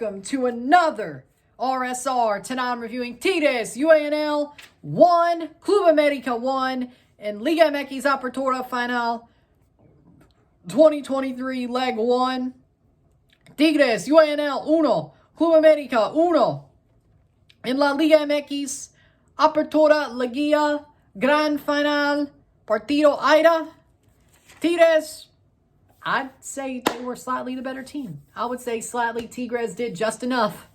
welcome to another RSR. Tonight I'm reviewing Tigres UANL 1, Club América 1, and Liga MX Apertura Final 2023 Leg 1. Tigres UANL 1, Club América 1. En la Liga MX Apertura Liguilla Gran Final Partido Ida. Tigres, I'd say they were slightly the better team. I would say slightly Tigres did just enough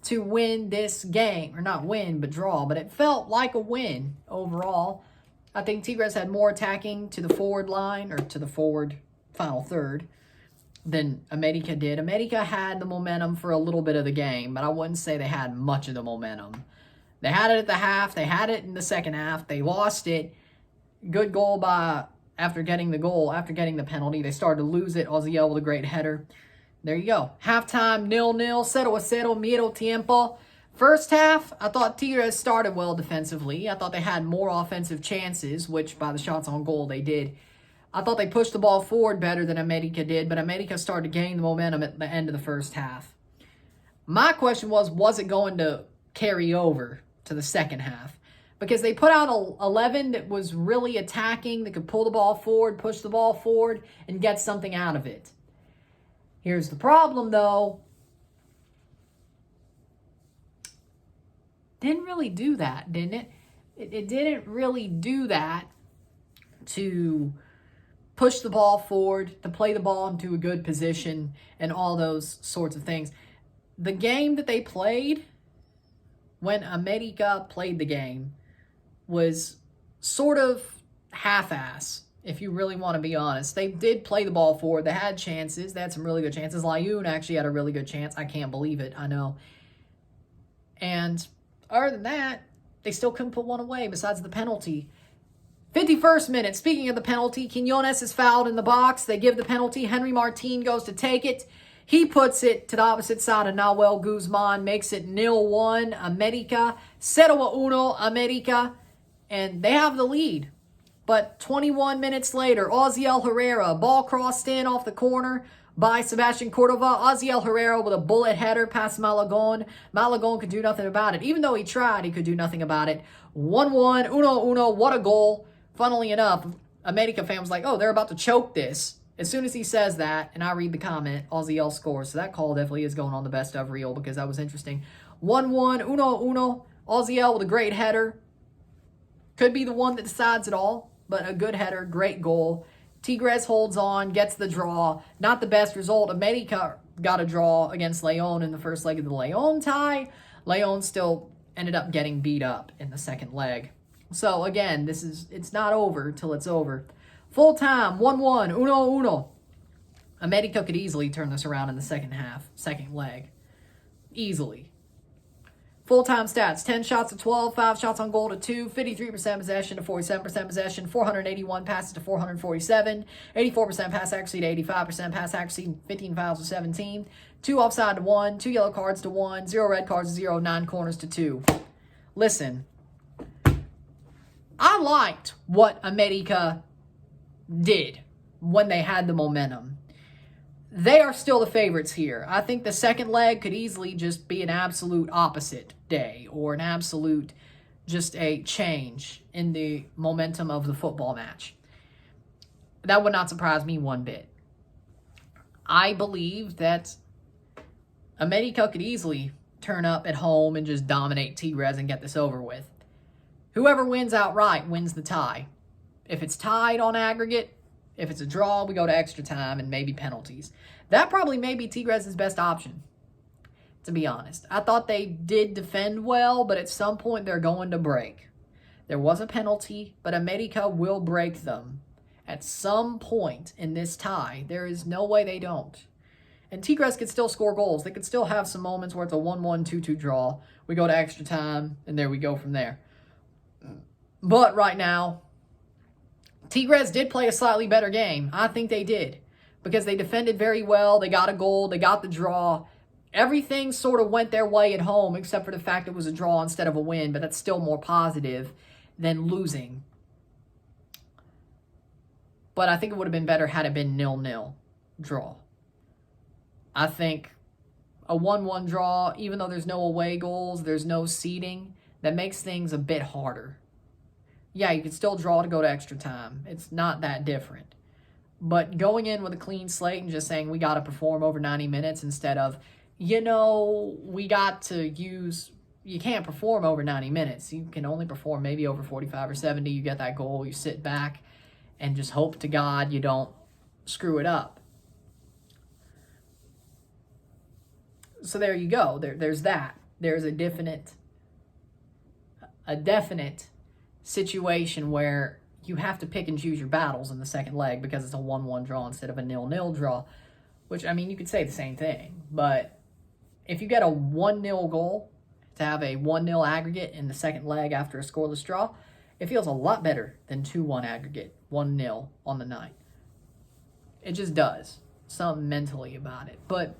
to win this game. Or not win, but draw. But it felt like a win overall. I think Tigres had more attacking to the forward line, or to the forward final third, than América did. América had the momentum for a little bit of the game, but I wouldn't say they had much of the momentum. They had it at the half. They had it in the second half. They lost it. Good goal by... After getting the penalty, they started to lose it. Ozan with a great header. There you go. Halftime, 0-0, 0-0, medio tiempo. First half, I thought Tigres started well defensively. I thought they had more offensive chances, which by the shots on goal they did. I thought they pushed the ball forward better than América did, but América started to gain the momentum at the end of the first half. My question was it going to carry over to the second half? Because they put out 11 that was really attacking, that could pull the ball forward, push the ball forward, and get something out of it. Here's the problem, though. Didn't really do that, didn't it? It didn't really do that to push the ball forward, to play the ball into a good position, and all those sorts of things. The game that they played, when América played the game, was sort of half-ass, if you really want to be honest. They did play the ball forward. They had chances. They had some really good chances. Lyon actually had a really good chance. I can't believe it. I know. And other than that, they still couldn't put one away besides the penalty. 51st minute. Speaking of the penalty, Quiñones is fouled in the box. They give the penalty. Henry Martin goes to take it. He puts it to the opposite side of Nahuel Guzman, makes it 0-1. América. 0-1 América. And they have the lead. But 21 minutes later, Ozan Herrera, ball crossed in off the corner by Sebastian Cordova. Ozan Herrera with a bullet header past Malagon. Malagon could do nothing about it. Even though he tried, he could do nothing about it. 1-1, 1-1, what a goal. Funnily enough, América fan was like, oh, they're about to choke this. As soon as he says that, and I read the comment, Ozan scores. So that call definitely is going on the best of reel because that was interesting. 1-1, 1-1, Ozan with a great header. Could be the one that decides it all, but a good header, great goal. Tigres holds on, gets the draw. Not the best result. América got a draw against León in the first leg of the León tie. León still ended up getting beat up in the second leg. So again, it's not over till it's over. Full time, 1-1, 1-1. América could easily turn this around in the second half, second leg. Easily. Full-time stats, 10 shots to 12, 5 shots on goal to 2, 53% possession to 47% possession, 481 passes to 447, 84% pass accuracy to 85% pass accuracy, 15 fouls to 17, 2 offside to 1, 2 yellow cards to 1, 0 red cards to 0, 9 corners to 2. Listen, I liked what América did when they had the momentum. They are still the favorites here. I think the second leg could easily just be an absolute opposite day or an absolute just a change in the momentum of the football match. That would not surprise me one bit. I believe that América could easily turn up at home and just dominate Tigres and get this over with. Whoever wins outright wins the tie. If it's tied on aggregate, if it's a draw, we go to extra time and maybe penalties. That probably may be Tigres' best option, to be honest. I thought they did defend well, but at some point they're going to break. There was a penalty, but América will break them. At some point in this tie, there is no way they don't. And Tigres could still score goals. They could still have some moments where it's a 1-1, 2-2 draw. We go to extra time, and there we go from there. But right now, Tigres did play a slightly better game. I think they did. Because they defended very well. They got a goal. They got the draw. Everything sort of went their way at home, except for the fact it was a draw instead of a win. But that's still more positive than losing. But I think it would have been better had it been 0-0 draw. I think a 1-1 draw, even though there's no away goals, there's no seeding, that makes things a bit harder. Yeah, you can still draw to go to extra time. It's not that different. But going in with a clean slate and just saying we got to perform over 90 minutes instead of, we got to use, you can't perform over 90 minutes. You can only perform maybe over 45 or 70. You get that goal, you sit back and just hope to God you don't screw it up. So there you go. There's that. There's a definite situation where you have to pick and choose your battles in the second leg because it's a 1-1 draw instead of a 0-0 draw, which, I mean, you could say the same thing. But if you get a 1-0 goal, to have a 1-0 aggregate in the second leg after a scoreless draw, it feels a lot better than 2-1 aggregate, 1-0 on the night. It just does. Something mentally about it. But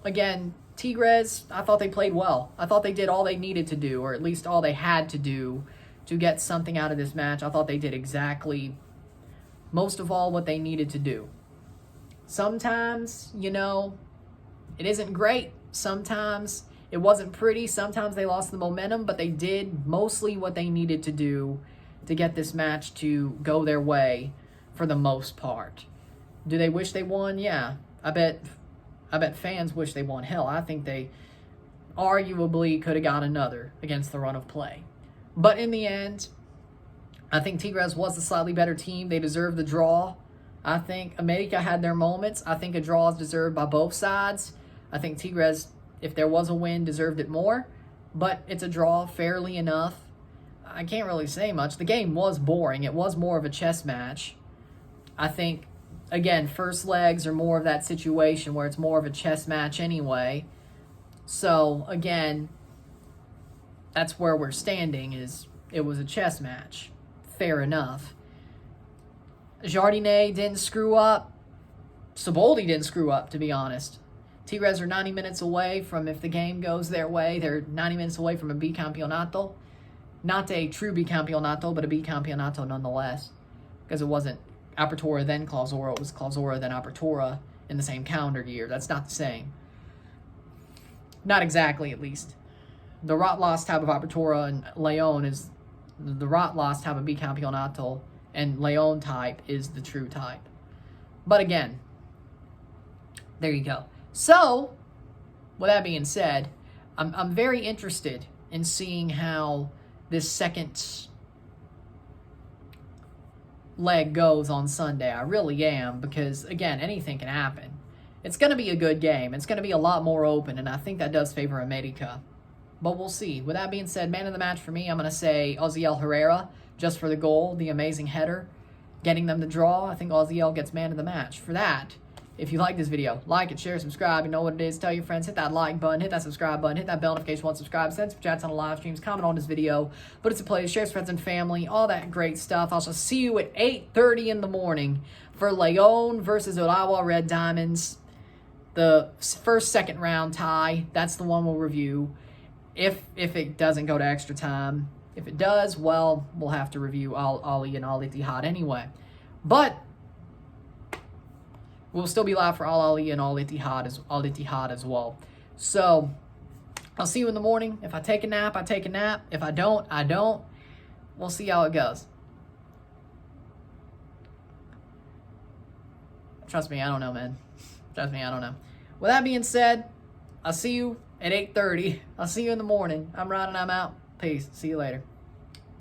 again, Tigres, I thought they played well. I thought they did all they needed to do, or at least all they had to do to get something out of this match. I thought they did exactly, most of all, what they needed to do. Sometimes, it isn't great. Sometimes it wasn't pretty. Sometimes they lost the momentum, but they did mostly what they needed to do to get this match to go their way for the most part. Do they wish they won? Yeah. I bet fans wish they won. Hell, I think they arguably could have got another against the run of play. But in the end, I think Tigres was the slightly better team. They deserved the draw. I think América had their moments. I think a draw is deserved by both sides. I think Tigres, if there was a win, deserved it more. But it's a draw, fairly enough. I can't really say much. The game was boring. It was more of a chess match. I think, again, first legs are more of that situation where it's more of a chess match anyway. So, again, that's where we're standing, is it was a chess match. Fair enough. Jardinet didn't screw up. Siboldi didn't screw up, to be honest. Tigres are 90 minutes away from, if the game goes their way, they're 90 minutes away from a bicampeonato. Not a true bicampeonato, but a bicampeonato nonetheless. Because it wasn't Apertura then Clausura, it was Clausura then Apertura in the same calendar year. That's not the same. Not exactly, at least. The Rot-Lost type of Apertura and Leon is the Rot-Lost type of bicampeonato, and Leon type is the true type. But again, there you go. So, with that being said, I'm very interested in seeing how this second leg goes on Sunday. I really am, because, again, anything can happen. It's going to be a good game. It's going to be a lot more open, and I think that does favor América. But we'll see. With that being said, man of the match for me, I'm going to say Oziel Herrera, just for the goal, the amazing header, getting them the draw. I think Oziel gets man of the match. For that, if you like this video, like it, share, subscribe. You know what it is. Tell your friends. Hit that like button. Hit that subscribe button. Hit that bell notification once subscribe. Send some chats on the live streams. Comment on this video. But it's a play. Share with friends and family. All that great stuff. I'll see you at 8:30 in the morning for Leon versus Urawa Red Diamonds. The second round tie. That's the one we'll review. If it doesn't go to extra time. If it does, well, we'll have to review Ali and Al Ittihad anyway. But we'll still be live for Al Ali and Al Ittihad as well. So I'll see you in the morning. If I take a nap, I take a nap. If I don't, I don't. We'll see how it goes. Trust me, I don't know, man. Trust me, I don't know. With that being said, I'll see you at 8:30. I'll see you in the morning. I'm Ron and I'm out. Peace. See you later.